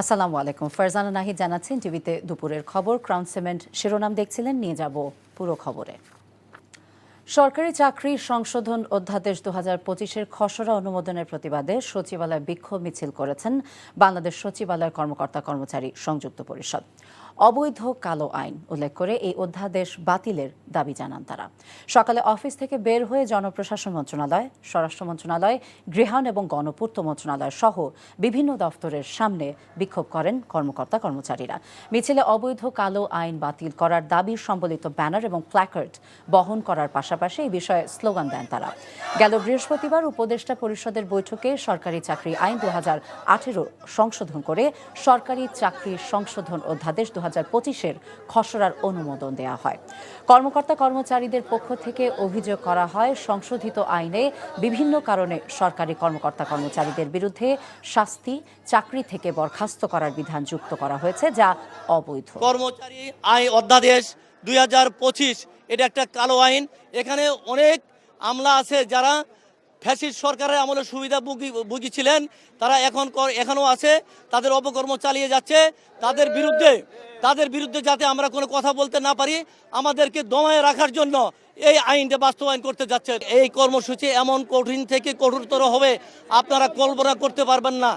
আসসালামু আলাইকুম। ফারজানা নাহিদ জানাচ্ছেন টিভিতে দুপুরের খবর। ক্রাউন সিমেন্ট শিরোনাম দেখছিলেন, নিয়ে যাব পুরো খবরে। সরকারি চাকরি সংশোধন অধ্যাদেশ ২০২৫-এর খসড়া অনুমোদনের প্রতিবাদে সচিবালয়ে বিক্ষোভ মিছিল করেছেন বাংলাদেশ সচিবালয় কর্মকর্তা কর্মচারী সংযুক্ত পরিষদ। অবৈধ কালো আইন উল্লেখ করে এই অধ্যাদেশ বাতিলের দাবি জানান তারা। সকালে অফিস থেকে বের হয়ে জনপ্রশাসন মন্ত্রণালয়, স্বরাষ্ট্র মন্ত্রণালয়, গৃহায়ণ এবং গণপূর্ত মন্ত্রণালয় সহ বিভিন্ন দফতরের সামনে বিক্ষোভ করেন কর্মকর্তা কর্মচারীরা। মিছিলে অবৈধ কালো আইন বাতিল করার দাবি সম্বলিত ব্যানার এবং প্ল্যাকার্ড বহন করার পাশাপাশি এই বিষয়ে স্লোগান দেন তারা। গেল বৃহস্পতিবার উপদেষ্টা পরিষদের বৈঠকে সরকারি চাকরি আইন ২০১৮ সংশোধন করে সরকারি চাকরি সংশোধন অধ্যাদেশ ২০২৫-এর খসড়ার অনুমোদন দেওয়া হয়। কর্মকর্তা কর্মচারীদের পক্ষ থেকে অভিযোগ করা হয়, সংশোধিত আইনে বিভিন্ন কারণে সরকারি কর্মকর্তা কর্মচারীদের বিরুদ্ধে শাস্তি, চাকরি থেকে বরখাস্ত করার বিধান যুক্ত করা হয়েছে, যা অবৈধ। কর্মচারী আইন অধ্যাদেশ ২০২৫ এটা একটা কালো আইন। এখানে অনেক আমলা আছে যারা ফ্যাসিস্ট সরকারের আমলে সুবিধা ভুগিছিলেন, তারা এখনও আছে, তাদের অপকর্ম চালিয়ে যাচ্ছে। তাদের বিরুদ্ধে যাতে আমরা কোনো কথা বলতে না পারি, আমাদেরকে দমায় রাখার জন্য এই আইনটা বাস্তবায়ন করতে যাচ্ছে। এই কর্মসূচি এমন কঠিন থেকে কঠোরতর হবে আপনারা কল্পনা করতে পারবেন না।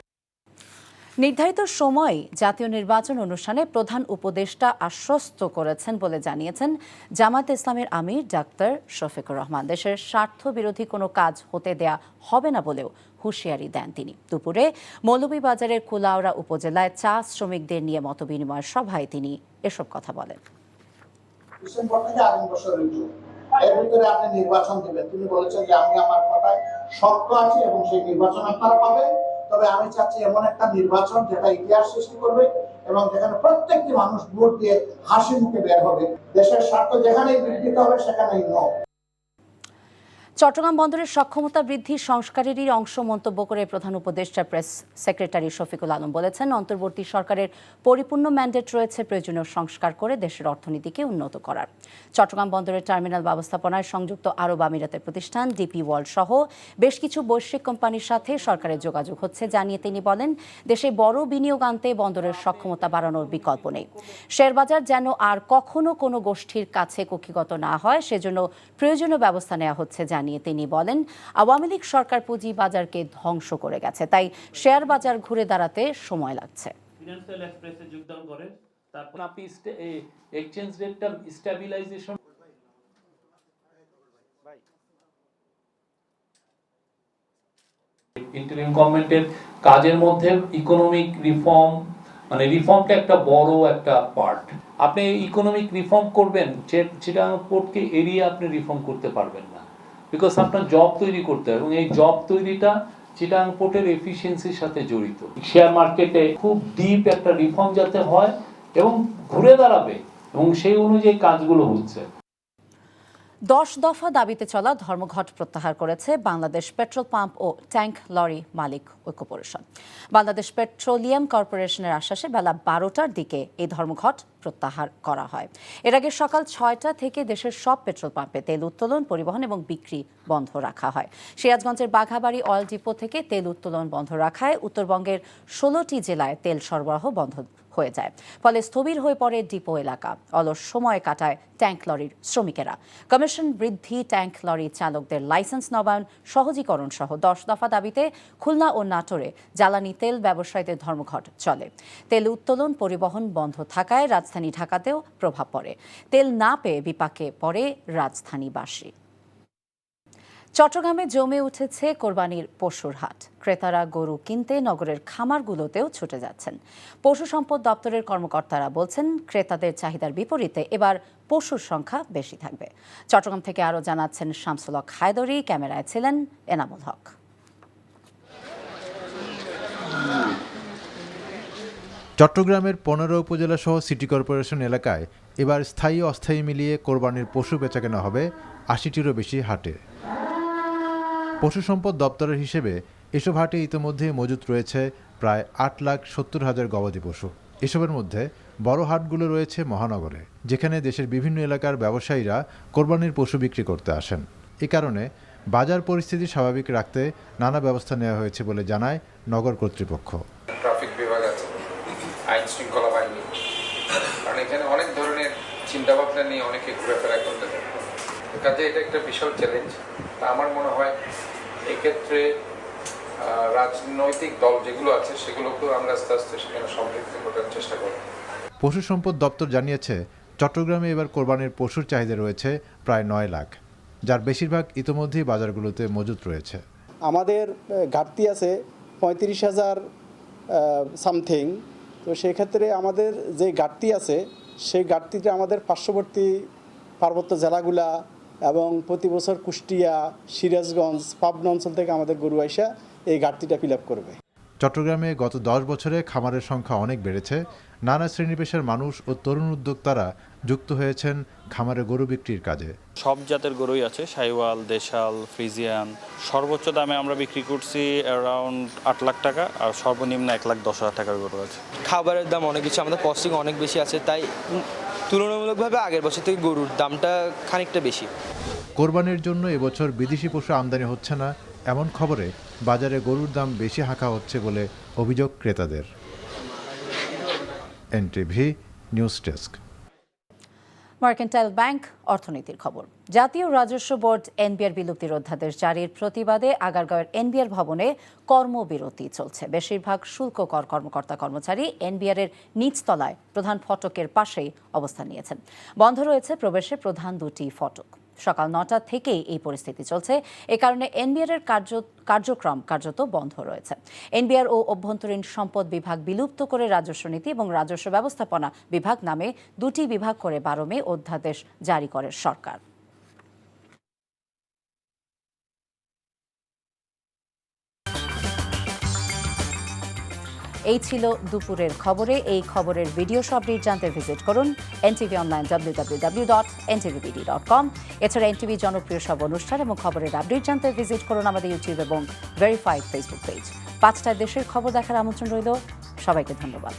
নির্ধারিত সময় জাতীয় নির্বাচন অনুষ্ঠানে প্রধান উপদেষ্টা আশ্বস্ত করেছেন বলে জানিয়েছেন জামায়াত ইসলামের আমির ডাক্তার শফিকুর রহমান। দেশের স্বার্থ বিরোধী কোনো কাজ হতে দেয়া হবে না বলেও হুঁশিয়ারি দেন তিনি। দুপুরে মৌলভীবাজারের কুলাউড়া উপজেলায় চা শ্রমিকদের নিয়ে মতবিনিময় সভায় তিনি এসব কথা বলেন। এর ভিতরে আপনি নির্বাচন দেবেন, তিনি বলেছেন যে আমি আমার কথায় শক্ত আছি এবং সেই নির্বাচন আপনারা পাবেন। তবে আমি চাচ্ছি এমন একটা নির্বাচন যেটা ইতিহাস সৃষ্টি করবে এবং যেখানে প্রত্যেকটি মানুষ ভোট দিয়ে হাসি মুখে বের হবে। দেশের স্বার্থ যেখানেই বিঘ্নিত হবে সেখানেই নো। চট্টগ্রাম বন্দরের সক্ষমতা বৃদ্ধি সংস্কারেরই অংশ মন্তব্য করে প্রধান উপদেষ্টা প্রেস সেক্রেটারি শফিকুল আলম বলেছেন, অন্তর্বর্তী সরকারের পরিপূর্ণ ম্যান্ডেট রয়েছে প্রয়োজনীয় সংস্কার করে দেশের অর্থনীতিকে উন্নত করার। চট্টগ্রাম বন্দরের টার্মিনাল ব্যবস্থাপনায় সংযুক্ত আরব আমিরাতের প্রতিষ্ঠান ডিপি ওয়ার্ল্ড সহ বেশ কিছু বৈশ্বিক কোম্পানির সাথে সরকারের যোগাযোগ হচ্ছে জানিয়ে তিনি বলেন, দেশে বড় বিনিয়োগ আনতে বন্দরের সক্ষমতা বাড়ানোর বিকল্প নেই। শেয়ারবাজার যেন আর কখনো কোনো গোষ্ঠীর কাছে কক্ষিগত না হয়, সেজন্য প্রয়োজনীয় ব্যবস্থা নেওয়া হচ্ছে জানিয়ে তিনি বলেন, আওয়ামী লীগ সরকার পুঁজি বাজারকে ধ্বংস করে গেছে, তাই শেয়ার বাজার ঘুরে দাঁড়াতে সময় লাগছে। ফিনান্সিয়াল এক্সপ্রেসে যোগদান করে, তারপর আপনি এক্সচেঞ্জ রেটটা স্টেবিলাইজেশন ইন্টারিম গভর্নমেন্টের কাজের মধ্যে ইকোনমিক রিফর্ম, মানে রিফর্মটা একটা বড় একটা পার্ট। আপনি ইকোনমিক রিফর্ম করবেন, চিটাগাং পোর্টকে এরিয়া আপনি রিফর্ম করতে পারবেন না, বিকজ আপনার জব তৈরি করতে হবে এবং এই জব তৈরিটা চিটাগাং পোর্টের এফিসিয়েন্সির সাথে জড়িত। শেয়ার মার্কেটে খুব ডিপ একটা রিফর্ম যাতে হয় এবং ঘুরে দাঁড়াবে এবং সেই অনুযায়ী কাজগুলো হচ্ছে। 10 দফা দাবিতে চলা ধর্মঘট প্রত্যাহার করেছে বাংলাদেশ পেট্রোল পাম্প ও ট্যাঙ্ক লরি মালিক ঐক্য পরিষদ। বাংলাদেশ পেট্রোলিয়াম কর্পোরেশনের আশ্বাসে বেলা 12টার দিকে এই ধর্মঘট প্রত্যাহার করা হয়। এর আগে সকাল 6টা থেকে দেশের সব পেট্রোল পাম্পে তেল উত্তোলন, পরিবহন এবং বিক্রি বন্ধ রাখা হয়। সিরাজগঞ্জের বাঘাবাড়ি অয়েল ডিপো থেকে তেল উত্তোলন বন্ধ রাখায় উত্তরবঙ্গের 16টি জেলায় তেল সরবরাহ বন্ধ হয়ে যায়। ফলে স্থবির হয়ে পড়ে ডিপো এলাকা। অলস সময় কাটায় ট্যাঙ্ক লরির শ্রমিকেরা। কমিশন বৃদ্ধি, ট্যাঙ্ক লরি চালকদের লাইসেন্স নবায়ন, সহজীকরণ সহ 10 দফা দাবিতে খুলনা ও নাটোরে জ্বালানি তেল ব্যবসায়ীদের ধর্মঘট চলে। তেল উত্তোলন, পরিবহন বন্ধ থাকায় রাজধানী ঢাকাতেও প্রভাব পড়ে। তেল না পেয়ে বিপাকে পড়ে রাজধানীবাসী। চট্টগ্রামে জমে উঠেছে কোরবানির পশুর হাট। ক্রেতারা গরু কিনতে নগরের খামারগুলোতেও ছুটে যাচ্ছেন। পশু সম্পদ দপ্তরের কর্মকর্তারা বলছেন, ক্রেতাদের চাহিদার বিপরীতে এবার পশুর সংখ্যা বেশি থাকবে। চট্টগ্রাম থেকে আরও জানাচ্ছেন শামসুল হক হায়দরি, ক্যামেরায় ছিলেন এনামুল হক। চট্টগ্রামের 15 উপজেলা সহ সিটি কর্পোরেশন এলাকায় এবার স্থায়ী অস্থায়ী মিলিয়ে কোরবানির পশু বেচাকেনা হবে 80টিরও বেশি হাটে। পশু সম্পদ দপ্তরের হিসেবে এসব হাটে ইতিমধ্যে মজুত রয়েছে প্রায় 8,70,000 গবাদি পশু। এসবের মধ্যে বড় হাটগুলো রয়েছে মহানগরে, যেখানে দেশের বিভিন্ন এলাকার ব্যবসায়ীরা কোরবানির পশু বিক্রি করতে আসেন। এ কারণে বাজার পরিস্থিতি স্বাভাবিক রাখতে নানা ব্যবস্থা নেওয়া হয়েছে বলে জানায় নগর কর্তৃপক্ষ। ট্রাফিক বিভাগ আছে, শৃঙ্খলা বাহিনী, কারণ এখানে অনেক ধরনের চিন্তাভাবনা নিয়ে অনেকে ঘুরেফেরা করতে থাকে। কাজে এটা একটা বিশাল চ্যালেঞ্জ। তা আমার মনে হয় এক্ষেত্রে রাজনৈতিক দল যেগুলো আছে সেগুলোকেও আমরা আস্তে আস্তে সেখানে সম্পৃক্ত করার চেষ্টা করব। পশু সম্পদ দপ্তর জানিয়েছে চট্টগ্রামে এবার কোরবানির পশুর চাহিদা রয়েছে প্রায় 9 লাখ, যার বেশিরভাগ ইতোমধ্যেই বাজারগুলোতে মজুত রয়েছে। আমাদের ঘাটতি আছে 35,000 সামথিং। তো সেক্ষেত্রে আমাদের যে ঘাটতি আছে সেই ঘাটতিটা আমাদের পার্শ্ববর্তী পার্বত্য জেলাগুলা এবং প্রতি বছর কুষ্টিয়া, সিরাজগঞ্জ, পাবনা অঞ্চল থেকে আমাদের গরু আইসা এই ঘাটতিটা ফিল আপ করবে। চট্টগ্রামে গত 10 বছরে খামারের সংখ্যা অনেক বেড়েছে। নানা শ্রেণী পেশার মানুষ ও তরুণ উদ্যোক্তারা যুক্ত হয়েছেন খামারে গরু বিক্রির কাজে। সব জাতের গরুই আছে, শাহিওয়াল, দেশাল, ফ্রিজিয়ান। সর্বোচ্চ দামে আমরা বিক্রি করছি অ্যারাউন্ড 8 লাখ টাকা, আর সর্বনিম্ন 1,10,000 টাকার গরু আছে। খাবারের দাম অনেক কিছু, আমাদের কস্টিং অনেক বেশি আছে, তাই তুলনামূলকভাবে আগের বছর থেকে গরুর দামটা খানিকটা বেশি। কোরবানির জন্য এবছর বিদেশি পশু আমদানি হচ্ছে না এমন খবরে বাজারে গরুর দাম বেশি হাঁকা হচ্ছে বলে অভিযোগ ক্রেতাদের। NTV news desk. Mercantile bank অর্থনীতির খবর। জাতীয় রাজস্ব বোর্ড এনবিআর বিলুপ্তির অধ্যাদেশ জারির প্রতিবাদে আগারগাঁওয়ের এনবিআর ভবনে কর্মবিরতি চলছে। বেশিরভাগ শুল্ক কর কর্মকর্তা কর্মচারী এনবিআর এর নিচতলায় প্রধান ফটকের পাশেই অবস্থান নিয়েছেন। বন্ধ রয়েছে প্রবেশে প্রধান দুটি ফটক। সকাল 9টা থেকেই এই পরিস্থিতি চলছে। এ কারণে এনবিআর এর কার্যক্রম কার্যত বন্ধ রয়েছে। এনবিআর ও অভ্যন্তরীণ সম্পদ বিভাগ বিলুপ্ত করে রাজস্ব নীতি এবং রাজস্ব ব্যবস্থাপনা বিভাগ নামে দুটি বিভাগ করে 12 মে অধ্যাদেশ জারি করে সরকার। এই ছিল দুপুরের খবরে। এই খবরের ভিডিও আপডেট জানতে ভিজিট করুন এনটিভি অনলাইন www.ntvbd.com। এছাড়া এনটিভি জনপ্রিয় সব অনুষ্ঠান এবং খবরের আপডেট জানতে ভিজিট করুন আমাদের ইউটিউব এবং ভেরিফাইড ফেসবুক পেজ। 5টায় দেশের খবর দেখার আমন্ত্রণ রইল। সবাইকে ধন্যবাদ।